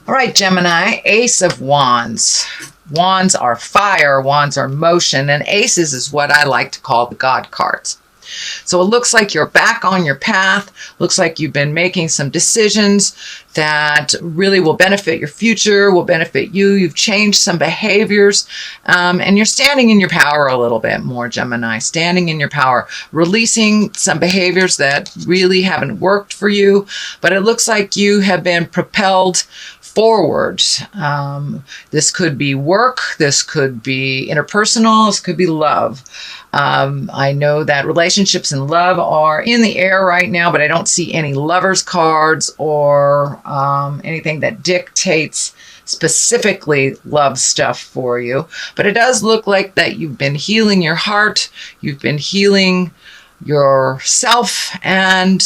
All right, Gemini, Ace of Wands. Wands are fire, wands are motion, and aces is what I like to call the God cards. So it looks like you're back on your path. Looks like you've been making some decisions that really will benefit your future, will benefit you. You've changed some behaviors, and you're standing in your power a little bit more, Gemini. Standing in your power, releasing some behaviors that really haven't worked for you, but it looks like you have been propelled forward. This could be work, this could be interpersonal, this could be love. I know that relationships and love are in the air right now, but I don't see any lovers cards or anything that dictates specifically love stuff for you. But it does look like that you've been healing your heart, you've been healing yourself, and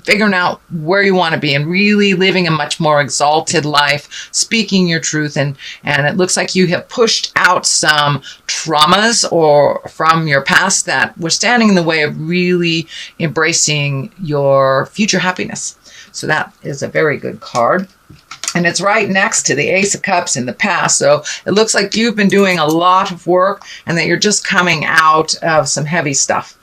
figuring out where you want to be and really living a much more exalted life, speaking your truth. And it looks like you have pushed out some traumas or from your past that were standing in the way of really embracing your future happiness. So that is a very good card. And it's right next to the Ace of Cups in the past. So it looks like you've been doing a lot of work and that you're just coming out of some heavy stuff.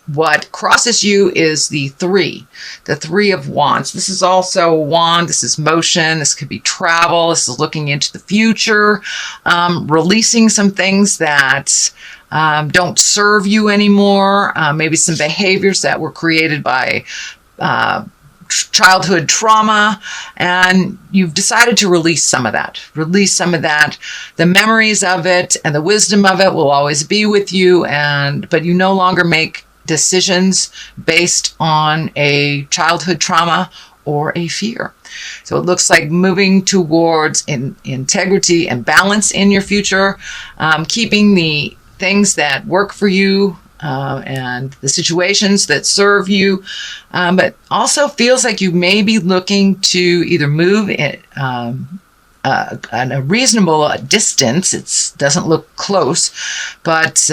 What crosses you is the Three of Wands. This is also a wand. This is motion. This could be travel. This is looking into the future, releasing some things that don't serve you anymore. Maybe some behaviors that were created by childhood trauma, and you've decided to release some of that. The memories of it and the wisdom of it will always be with you, but you no longer make decisions based on a childhood trauma or a fear. So it looks like moving towards integrity and balance in your future, keeping the things that work for you, and the situations that serve you, but also feels like you may be looking to either move at a reasonable distance. It doesn't look close, but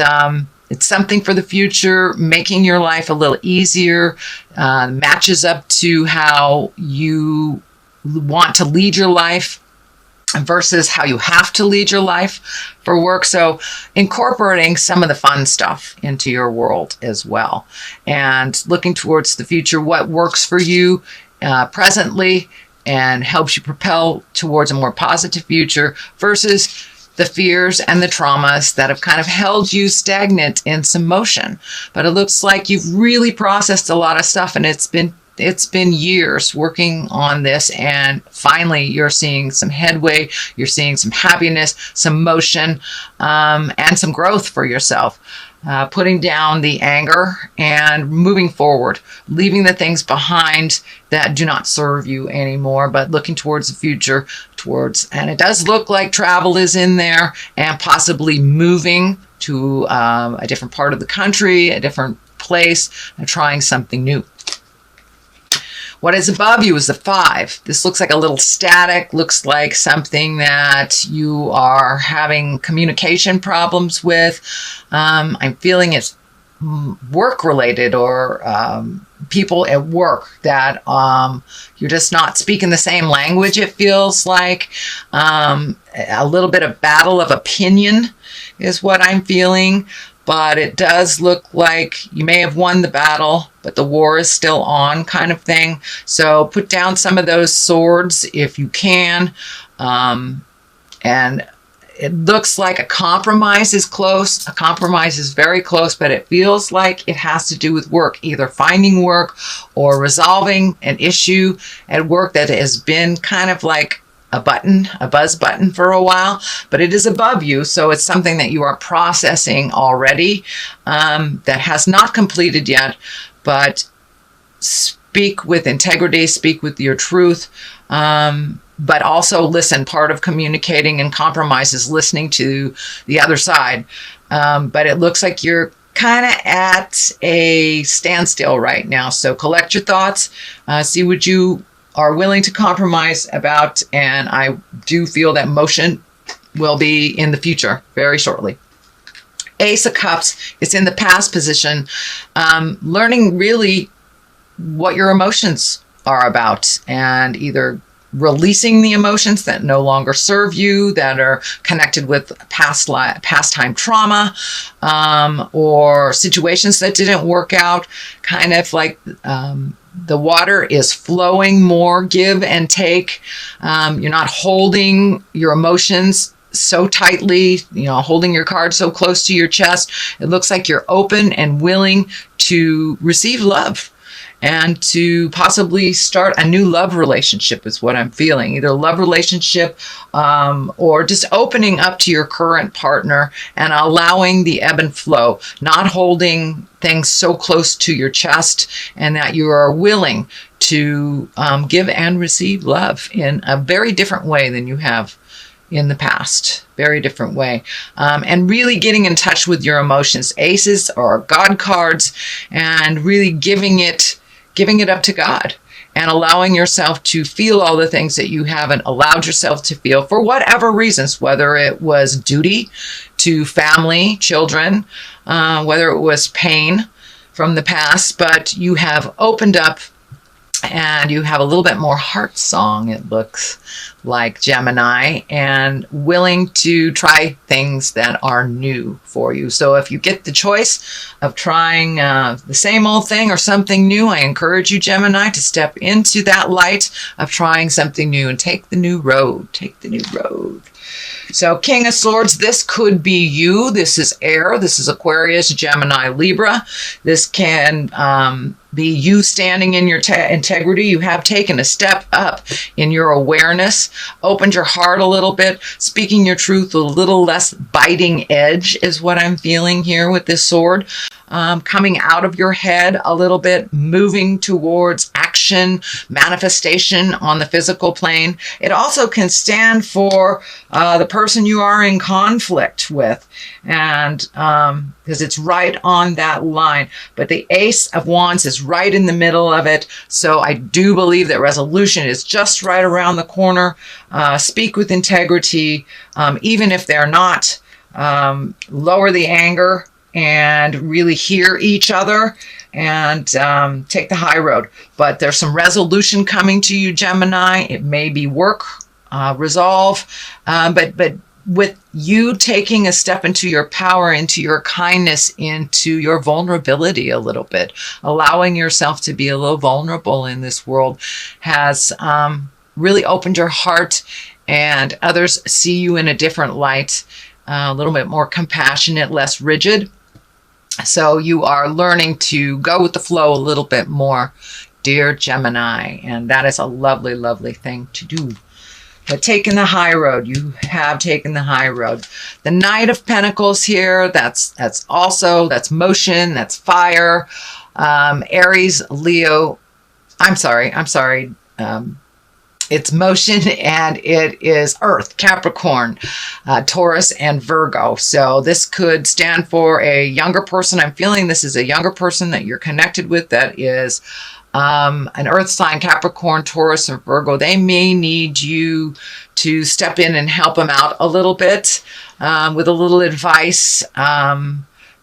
it's something for the future, making your life a little easier, matches up to how you want to lead your life versus how you have to lead your life for work. So incorporating some of the fun stuff into your world as well, and looking towards the future, what works for you presently and helps you propel towards a more positive future versus the fears and the traumas that have kind of held you stagnant in some motion. But it looks like you've really processed a lot of stuff, and it's been years working on this, and finally you're seeing some headway, you're seeing some happiness, some motion, and some growth for yourself. Putting down the anger and moving forward, leaving the things behind that do not serve you anymore, but looking towards the future, and it does look like travel is in there, and possibly moving to a different part of the country, a different place, and trying something new. What is above you is the 5. This looks like a little static, looks like something that you are having communication problems with. I'm feeling it's work-related, or people at work that you're just not speaking the same language, it feels like. A little bit of battle of opinion is what I'm feeling. But it does look like you may have won the battle, but the war is still on, kind of thing. So put down some of those swords if you can. And it looks like a compromise is close. A compromise is very close, but it feels like it has to do with work, either finding work or resolving an issue at work that has been kind of like a buzz button for a while, but it is above you. So it's something that you are processing already, that has not completed yet, but speak with integrity, speak with your truth, but also listen. Part of communicating and compromise is listening to the other side. But it looks like you're kind of at a standstill right now. So collect your thoughts, see what you are willing to compromise about, and I do feel that motion will be in the future very shortly. Ace of Cups, it's in the past position, learning really what your emotions are about, and either releasing the emotions that no longer serve you, that are connected with past time trauma, or situations that didn't work out. Kind of like the water is flowing more, give and take. You're not holding your emotions so tightly, holding your card so close to your chest. It looks like you're open and willing to receive love and to possibly start a new love relationship is what I'm feeling. Either a love relationship or just opening up to your current partner and allowing the ebb and flow, not holding things so close to your chest, and that you are willing to give and receive love in a very different way than you have in the past. Very different way. And really getting in touch with your emotions. Aces are God cards, and really giving it up to God and allowing yourself to feel all the things that you haven't allowed yourself to feel for whatever reasons, whether it was duty to family, children, whether it was pain from the past, but you have opened up and you have a little bit more heart song, it looks like, Gemini, and willing to try things that are new for you. So if you get the choice of trying the same old thing or something new, I encourage you, Gemini, to step into that light of trying something new and take the new road. Take the new road. So King of Swords, this could be you. This is air. This is Aquarius, Gemini, Libra. This can be you standing in your integrity. You have taken a step up in your awareness, opened your heart a little bit, speaking your truth, a little less biting edge is what I'm feeling here with this sword. Coming out of your head a little bit, moving towards action, manifestation on the physical plane. It also can stand for the person you are in conflict with, and because it's right on that line. But the Ace of Wands is right in the middle of it, so I do believe that resolution is just right around the corner. Speak with integrity, even if they're not. Lower the anger and really hear each other and take the high road. But there's some resolution coming to you, Gemini. It may be work, resolve, but with you taking a step into your power, into your kindness, into your vulnerability a little bit, allowing yourself to be a little vulnerable in this world has really opened your heart, and others see you in a different light, a little bit more compassionate, less rigid. So you are learning to go with the flow a little bit more, dear Gemini, and that is a lovely, lovely thing to do. But taking the high road, you have taken the high road. The Knight of Pentacles here, that's motion, that's fire. Aries, Leo, I'm sorry. It's motion, and it is Earth, Capricorn, Taurus, and Virgo. So this could stand for a younger person. I'm feeling this is a younger person that you're connected with that is an Earth sign, Capricorn, Taurus, and Virgo. They may need you to step in and help them out a little bit with a little advice.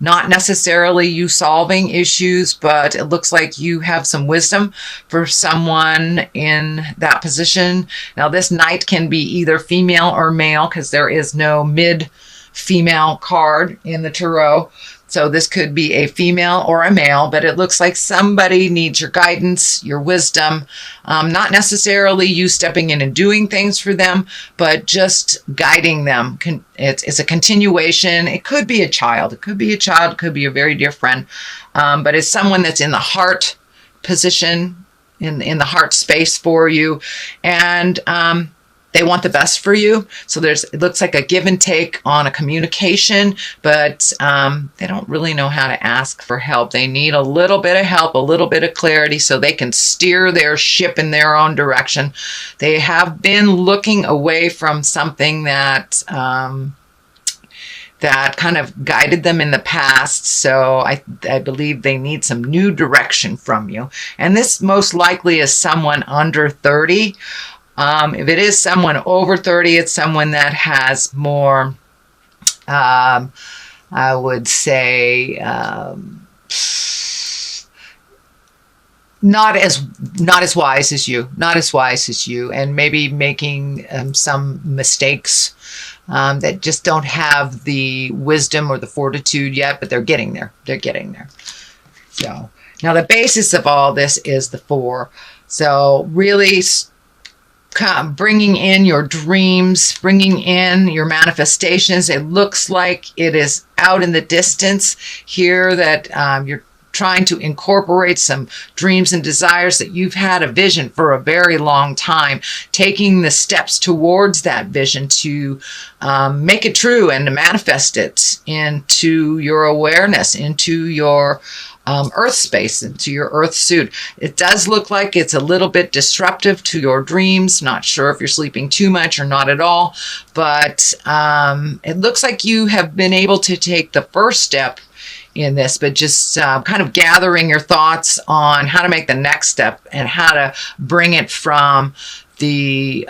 Not necessarily you solving issues, but it looks like you have some wisdom for someone in that position. Now, this knight can be either female or male because there is no mid-female card in the tarot. So this could be a female or a male, but it looks like somebody needs your guidance, your wisdom, not necessarily you stepping in and doing things for them, but just guiding them. It's a continuation. It could be a child. It could be a very dear friend, but it's someone that's in the heart position, in the heart space for you. And they want the best for you. So it looks like a give and take on a communication, but they don't really know how to ask for help. They need a little bit of help, a little bit of clarity so they can steer their ship in their own direction. They have been looking away from something that kind of guided them in the past. So I believe they need some new direction from you. And this most likely is someone under 30. If it is someone over 30, it's someone that has more, I would say, not as wise as you, and maybe making some mistakes that just don't have the wisdom or the fortitude yet, but they're getting there. So now the basis of all this is the 4. So really bringing in your dreams, bringing in your manifestations. It looks like it is out in the distance here that you're trying to incorporate some dreams and desires that you've had a vision for a very long time, taking the steps towards that vision to make it true and to manifest it into your awareness, into your earth space, into your earth suit. It does look like it's a little bit disruptive to your dreams. Not sure if you're sleeping too much or not at all, but it looks like you have been able to take the first step in this, but just kind of gathering your thoughts on how to make the next step and how to bring it from the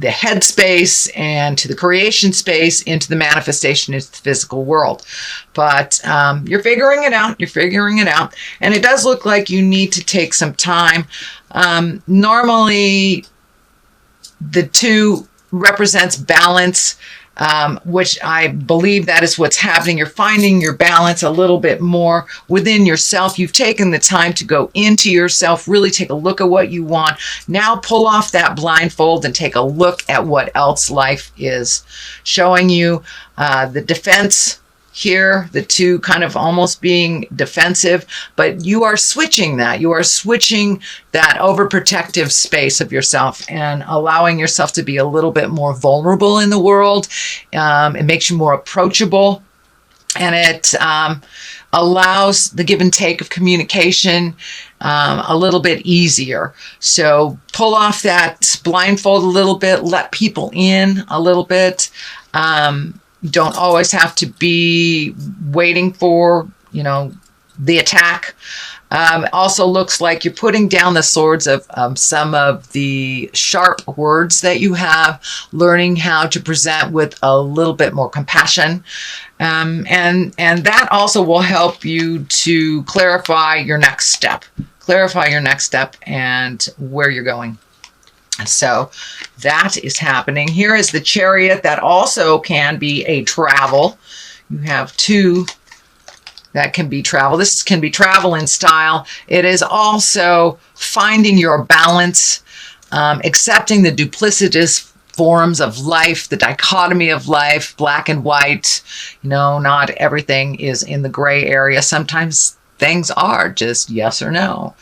head space and to the creation space into the manifestation into the physical world. But you're figuring it out. And it does look like you need to take some time. Normally, the 2 represents balance, which I believe that is what's happening. You're finding your balance a little bit more within yourself. You've taken the time to go into yourself, really take a look at what you want. Now pull off that blindfold and take a look at what else life is showing you. The defense here, the 2 kind of almost being defensive, but you are switching that. You are switching that overprotective space of yourself and allowing yourself to be a little bit more vulnerable in the world. It makes you more approachable, and it allows the give and take of communication a little bit easier. So pull off that blindfold a little bit, let people in a little bit. You don't always have to be waiting for, the attack. Also looks like you're putting down the swords of some of the sharp words that you have, learning how to present with a little bit more compassion. And that also will help you to clarify your next step and where you're going. So that is happening. Here is the Chariot. That also can be a travel. You have 2 that can be travel. This can be travel in style. It is also finding your balance, accepting the duplicitous forms of life, the dichotomy of life, black and white. Not everything is in the gray area. Sometimes things are just yes or no,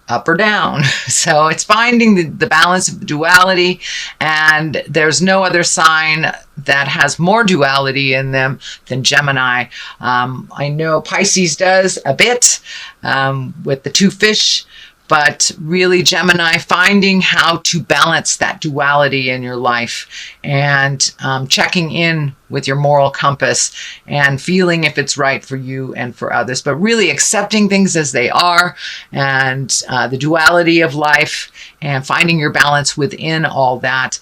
up or down. So it's finding the balance of the duality, and there's no other sign that has more duality in them than Gemini. I know Pisces does a bit with the 2 fish, but really Gemini, finding how to balance that duality in your life and checking in with your moral compass and feeling if it's right for you and for others, but really accepting things as they are and the duality of life and finding your balance within all that.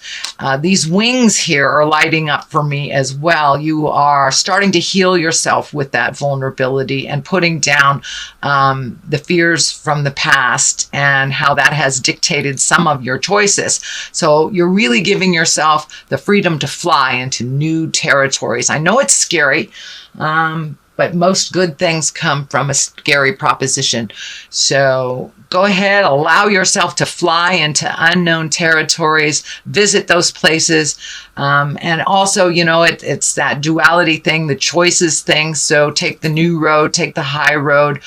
These wings here are lighting up for me as well. You are starting to heal yourself with that vulnerability and putting down the fears from the past and how that has dictated some of your choices. So you're really giving yourself the freedom to fly into new territories. I know it's scary, but most good things come from a scary proposition. So go ahead, allow yourself to fly into unknown territories, visit those places. And also, it's that duality thing, the choices thing. So take the new road, take the high road.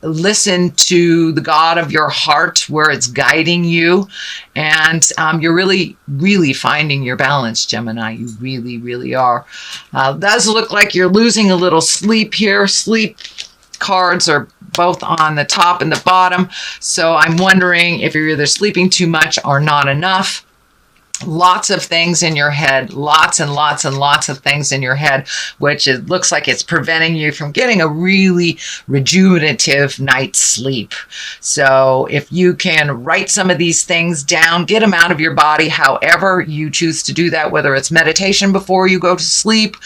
Listen to the God of your heart where it's guiding you. And you're really, really finding your balance, Gemini. You really, really are. It does look like you're losing a little sleep here. Sleep cards are both on the top and the bottom. So I'm wondering if you're either sleeping too much or not enough. lots of things in your head, lots and lots and lots of things in your head, which it looks like it's preventing you from getting a really rejuvenative night's sleep. So if you can write some of these things down, get them out of your body, however you choose to do that, whether it's meditation before you go to sleep,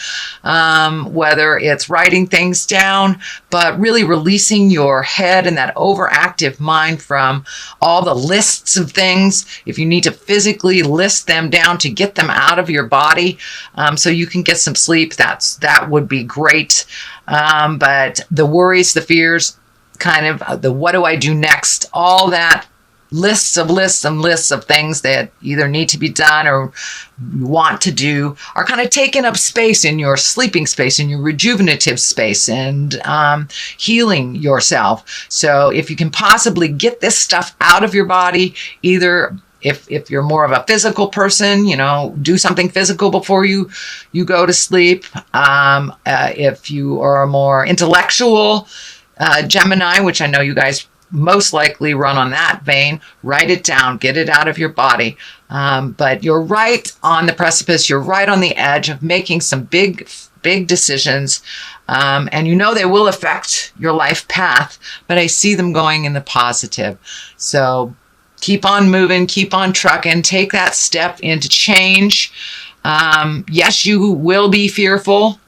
whether it's writing things down, but really releasing your head and that overactive mind from all the lists of things. If you need to physically list them down to get them out of your body, so you can get some sleep, that would be great. But the worries, the fears, kind of the what do I do next, all that lists of things that either need to be done or you want to do are kind of taking up space in your sleeping space, in your rejuvenative space, and healing yourself. So if you can possibly get this stuff out of your body, either if you're more of a physical person, do something physical before you go to sleep. If you are a more intellectual Gemini, which I know you guys most likely run on that vein, write it down, get it out of your body. But you're right on the precipice. You're right on the edge of making some big decisions. And they will affect your life path, but I see them going in the positive. So keep on moving, keep on trucking, take that step into change. Yes, you will be fearful,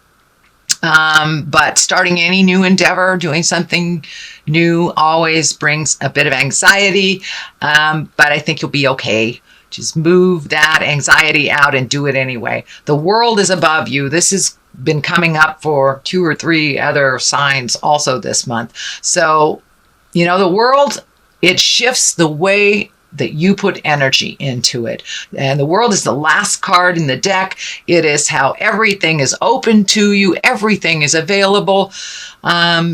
but starting any new endeavor, doing something new always brings a bit of anxiety, but I think you'll be okay. Just move that anxiety out and do it anyway. The world is above you. This has been coming up for 2 or 3 other signs also this month. So, the world, it shifts the way that you put energy into it. And the world is the last card in the deck. It is how everything is open to you. Everything is available.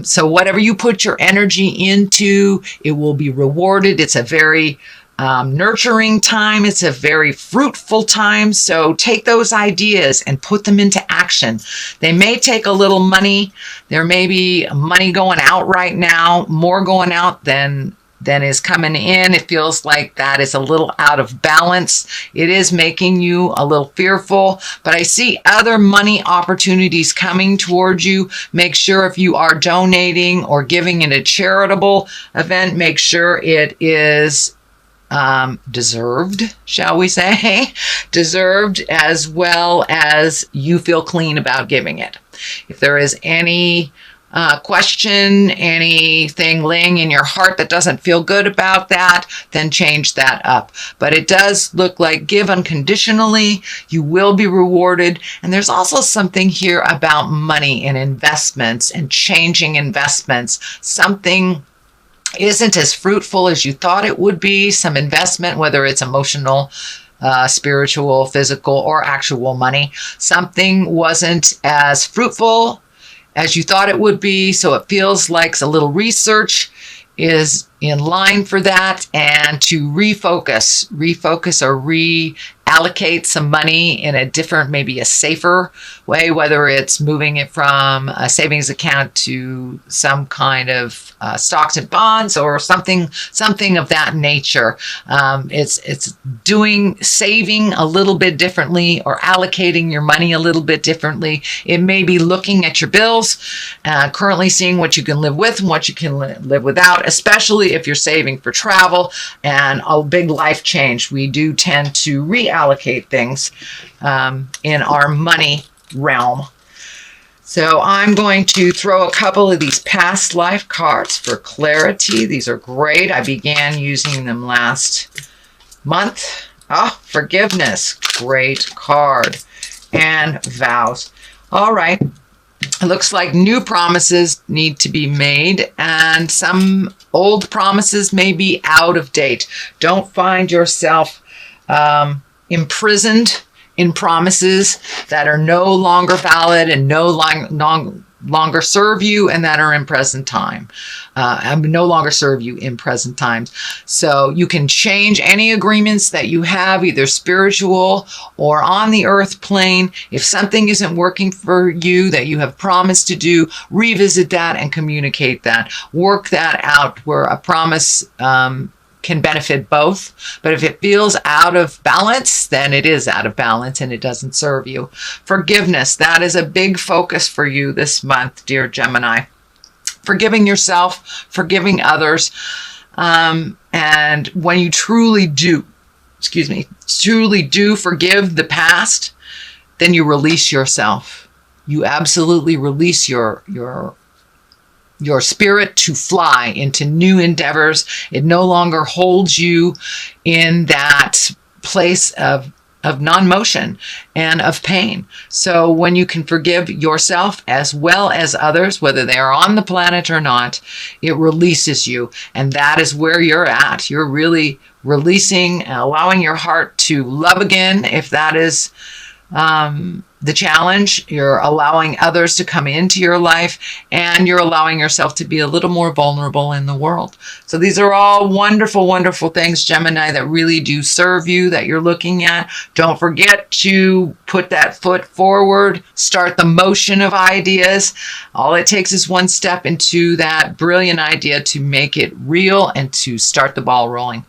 So whatever you put your energy into, it will be rewarded. It's a very nurturing time. It's a very fruitful time. So take those ideas and put them into action. They may take a little money. There may be money going out right now, more going out than is coming in. It feels like that is a little out of balance. It is making you a little fearful, but I see other money opportunities coming towards you. Make sure if you are donating or giving in a charitable event, make sure it is deserved, shall we say, deserved, as well as you feel clean about giving it. If there is any question, anything laying in your heart that doesn't feel good about that, then change that up. But it does look like give unconditionally, you will be rewarded. And there's also something here about money and investments and changing investments. Something isn't as fruitful as you thought it would be. Some investment, whether it's emotional, spiritual, physical, or actual money, something wasn't as fruitful as you thought it would be. So it feels like a little research is in line for that, and to refocus or reallocate some money in a different, maybe a safer way, whether it's moving it from a savings account to some kind of stocks and bonds or something of that nature. It's saving a little bit differently or allocating your money a little bit differently. It may be looking at your bills, currently seeing what you can live with and what you can live without, especially if you're saving for travel and a big life change. We do tend to reallocate things in our money realm. So I'm going to throw a couple of these past life cards for clarity. These are great. I began using them last month. Forgiveness. Great card. And vows. All right. It looks like new promises need to be made, and some old promises may be out of date. Don't find yourself imprisoned in promises that are no longer valid and no longer serve you, and that are in present time. No longer serve you in present times. So you can change any agreements that you have, either spiritual or on the earth plane. If something isn't working for you that you have promised to do, revisit that and communicate that. Work that out where a promise can benefit both. But if it feels out of balance, then it is out of balance and it doesn't serve you. Forgiveness, that is a big focus for you this month, dear Gemini. Forgiving yourself, forgiving others. And when you truly do forgive the past, then you release yourself. You absolutely release your spirit to fly into new endeavors. It no longer holds you in that place of non-motion and of pain. So when you can forgive yourself as well as others, whether they are on the planet or not, it releases you. And that is where you're at. You're really releasing, allowing your heart to love again, if that is the challenge. You're allowing others to come into your life, and you're allowing yourself to be a little more vulnerable in the world. So these are all wonderful, wonderful things, Gemini, that really do serve you, that you're looking at. Don't forget to put that foot forward, start the motion of ideas. All it takes is one step into that brilliant idea to make it real and to start the ball rolling.